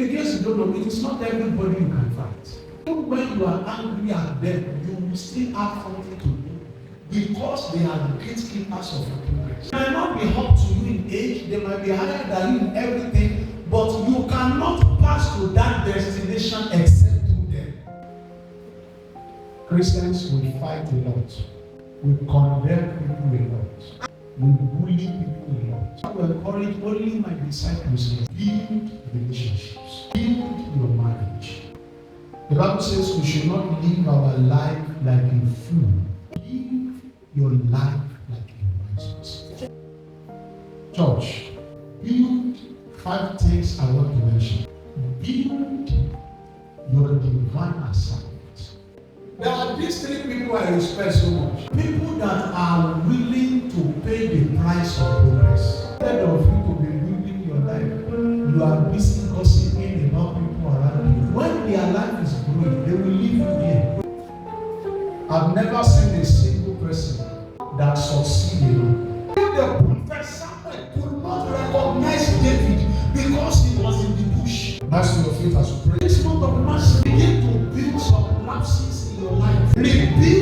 In case you don't know, it is not everybody you can fight. Even when you are angry at them, you will still have something to do because they are the gatekeepers of your progress. They might not be up to you in age, they might be higher than you in everything, but you cannot pass to that destination except through them. Christians will fight a lot. We condemn people a lot. We bully people a lot. I will encourage only my disciples to build relationships. Build your marriage. The Bible says we should not live our life like a fool. Live your life like a wise person. Church, build 5 things I want to mention. Build your divine assignment. There are these 3 people I respect so much. People that are willing to pay the price of progress. Instead of you to be building your life, you are busy gossiping about people around you. When their life is growing, they will leave you here. I've never seen a single person that succeeded. The prophet Samuel could not recognize David because he was in the bush. That's your faith as you pray. This month of March, begin to build some lapses in your life. Rebuild